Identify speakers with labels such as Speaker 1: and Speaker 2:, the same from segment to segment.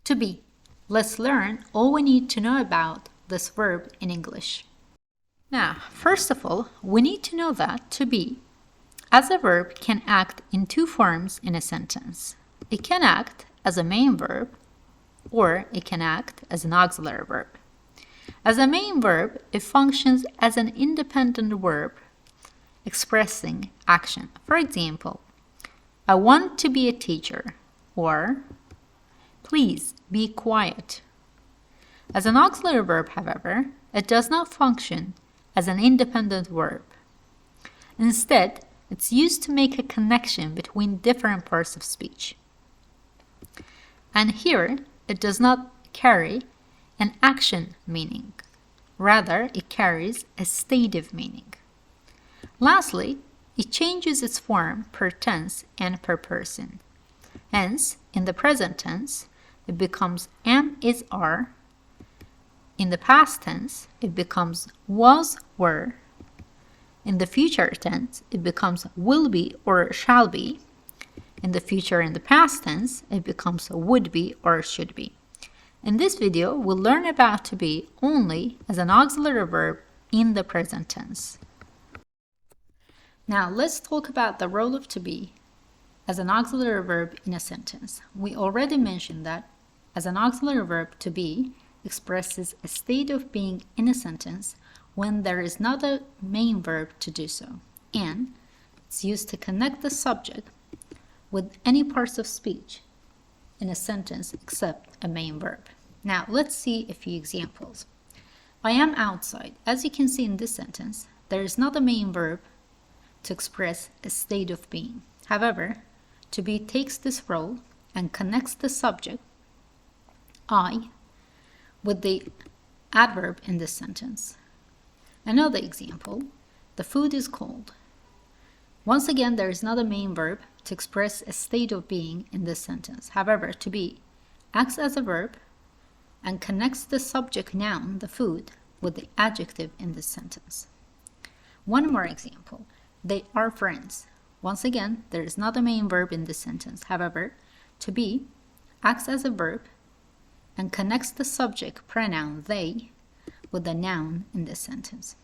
Speaker 1: To be. Let's learn all we need to know about this verb in English. Now, first of all, we need to know that to be, as a verb, can act in two forms in a sentence. It can act as a main verb, or it can act as an auxiliary verb. As a main verb, it functions as an independent verb expressing action. For example, I want to be a teacher, or please be quiet. As an auxiliary verb, however, it does not function as an independent verb. Instead, it's used to make a connection between different parts of speech. And here, it does not carry an action meaning. Rather, it carries a stative meaning. Lastly, it changes its form per tense and per person. Hence, in the present tense, it becomes am, is, are. In the past tense, it becomes was, were. In the future tense, it becomes will be or shall be. In the future and the past tense, it becomes would be or should be. In this video, we'll learn about to be only as an auxiliary verb in the present tense. Now, let's talk about the role of to be as an auxiliary verb in a sentence. We already mentioned that as an auxiliary verb, to be expresses a state of being in a sentence when there is not a main verb to do so, and it's used to connect the subject with any parts of speech in a sentence except a main verb. Now, let's see a few examples. I am outside. As you can see in this sentence, there is not a main verb to express a state of being. However, to be takes this role and connects the subject, I, with the adverb in this sentence. Another example, the food is cold. Once again, there is not a main verb to express a state of being in this sentence. However, to be acts as a verb and connects the subject noun, the food, with the adjective in this sentence. One more example, they are friends. Once again, there is not a main verb in this sentence. However, to be acts as a verb and connects the subject pronoun they with the noun in this sentence.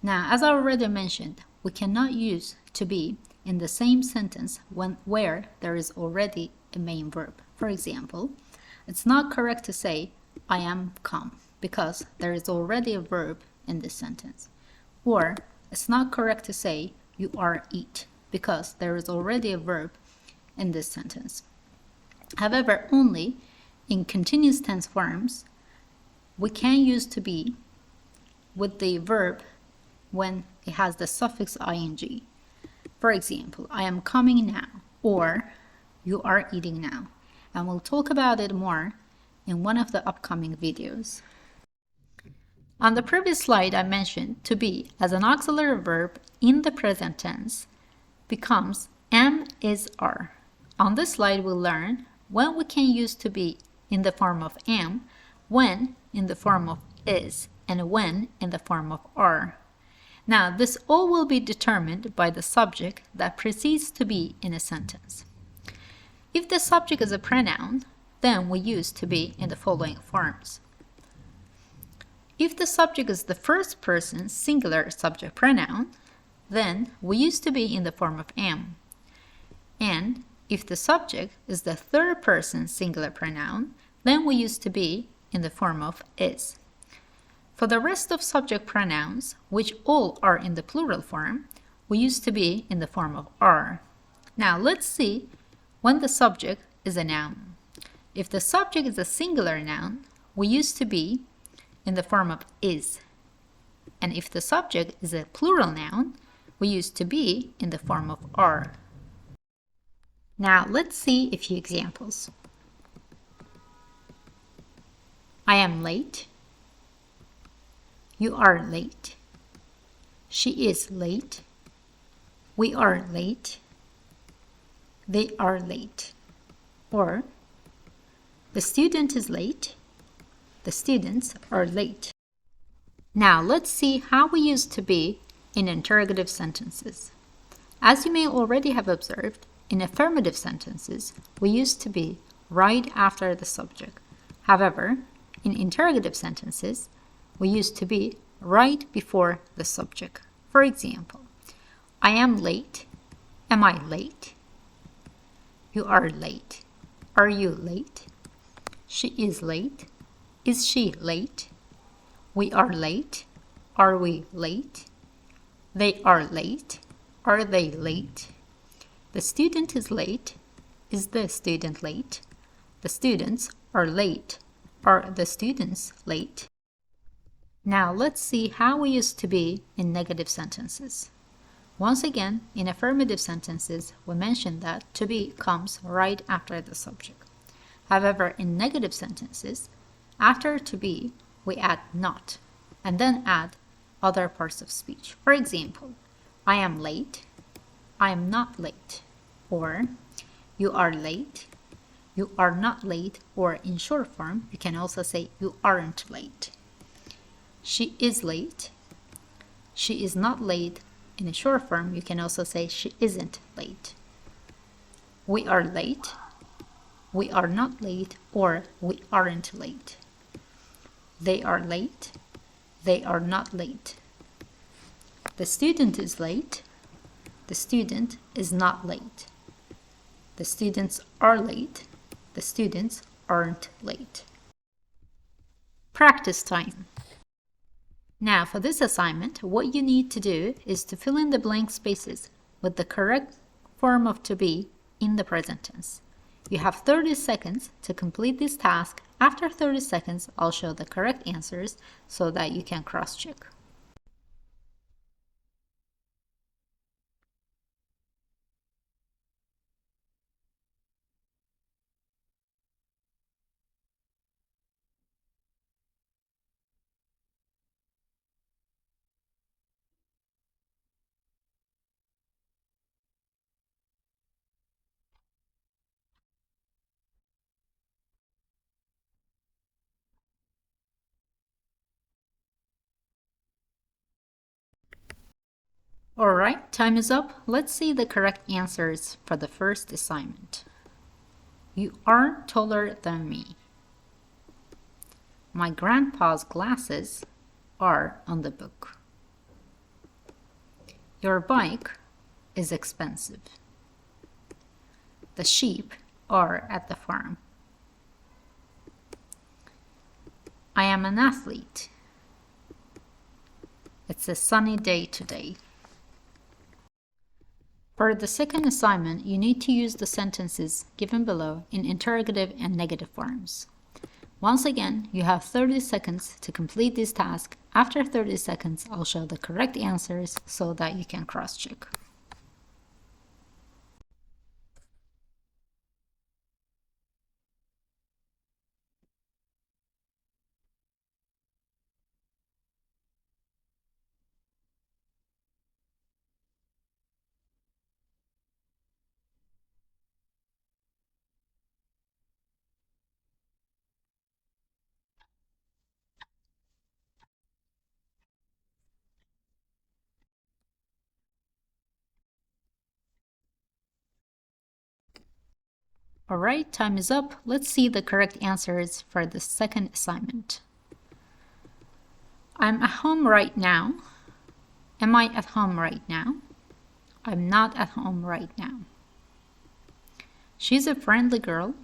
Speaker 1: Now, as I already mentioned, we cannot use to be in the same sentence where there is already a main verb. For example, it's not correct to say I am come because there is already a verb in this sentence. Or it's not correct to say you are eat because there is already a verb in this sentence. However, only in continuous tense forms, we can use to be with the verb when it has the suffix ing. For example, I am coming now, or you are eating now. And we'll talk about it more in one of the upcoming videos. On the previous slide, I mentioned to be as an auxiliary verb in the present tense becomes am, is, are. On this slide, we'll learn when we can use to be in the form of am, when in the form of is, and when in the form of are. Now, this all will be determined by the subject that precedes to be in a sentence. If the subject is a pronoun, then we use to be in the following forms. If the subject is the first person singular subject pronoun, then we use to be in the form of am. And if the subject is the third person singular pronoun, then we use to be in the form of is. For the rest of subject pronouns, which all are in the plural form, we use to be in the form of are. Now let's see when the subject is a noun. If the subject is a singular noun, we use to be in the form of is. And if the subject is a plural noun, we use to be in the form of are. Now let's see a few examples. I am late. You are late. She is late. We are late. They are late. Or the student is late. The students are late. Now let's see how we use to be in interrogative sentences. As you may already have observed, in affirmative sentences, we use to be right after the subject. However, in interrogative sentences, we use to be right before the subject. For example, I am late. Am I late? You are late. Are you late? She is late. Is she late? We are late. Are we late? They are late. Are they late? The student is late. Is the student late? The students are late. Are the students late? Now let's see how we use to be in negative sentences. Once again, in affirmative sentences, we mentioned that to be comes right after the subject. However, in negative sentences, after to be, we add not, and then add other parts of speech. For example, I am late, I am not late, or you are late, you are not late, or in short form, you can also say you aren't late. She is late, she is not late. In a short form, you can also say she isn't late. We are late, we are not late, or we aren't late. They are late, they are not late. The student is late, the student is not late. The students are late, the students aren't late. Practice time. Now for this assignment, what you need to do is to fill in the blank spaces with the correct form of to be in the present tense. You have 30 seconds to complete this task. After 30 seconds, I'll show the correct answers so that you can cross-check. Alright, time is up. Let's see the correct answers for the first assignment. You are taller than me. My grandpa's glasses are on the book. Your bike is expensive. The sheep are at the farm. I am an athlete. It's a sunny day today. For the second assignment, you need to use the sentences given below in interrogative and negative forms. Once again, you have 30 seconds to complete this task. After 30 seconds, I'll show the correct answers so that you can cross-check. Alright, time is up. Let's see the correct answers for the second assignment. I'm at home right now. Am I at home right now? I'm not at home right now. She's a friendly girl.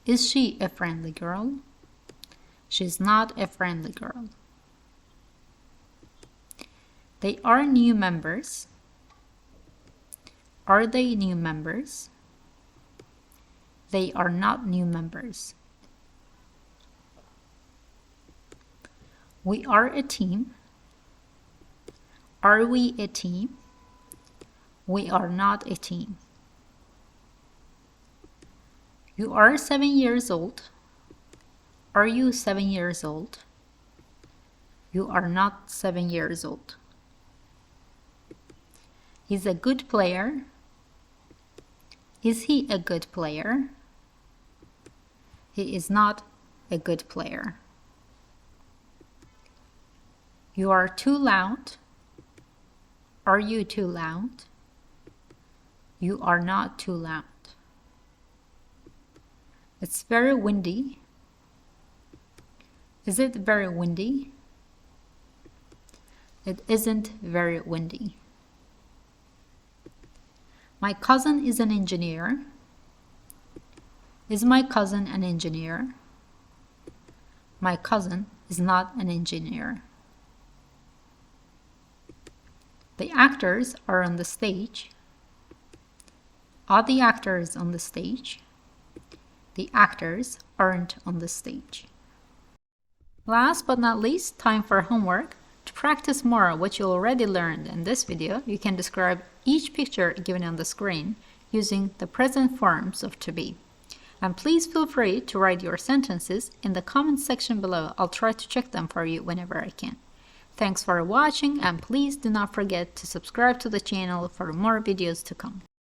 Speaker 1: Is she a friendly girl? She's not a friendly girl. They are new members. Are they new members? They are not new members. We are a team. Are we a team? We are not a team. You are 7 years old. Are you 7 years old? You are not 7 years old. He's a good player. Is he a good player? He is not a good player. You are too loud. Are you too loud? You are not too loud. It's very windy. Is it very windy? It isn't very windy. My cousin is an engineer. Is my cousin an engineer? My cousin is not an engineer. The actors are on the stage. Are the actors on the stage? The actors aren't on the stage. Last but not least, time for homework. To practice more what you already learned in this video, you can describe each picture given on the screen using the present forms of to be. And please feel free to write your sentences in the comments section below. I'll try to check them for you whenever I can. Thanks for watching, and please do not forget to subscribe to the channel for more videos to come.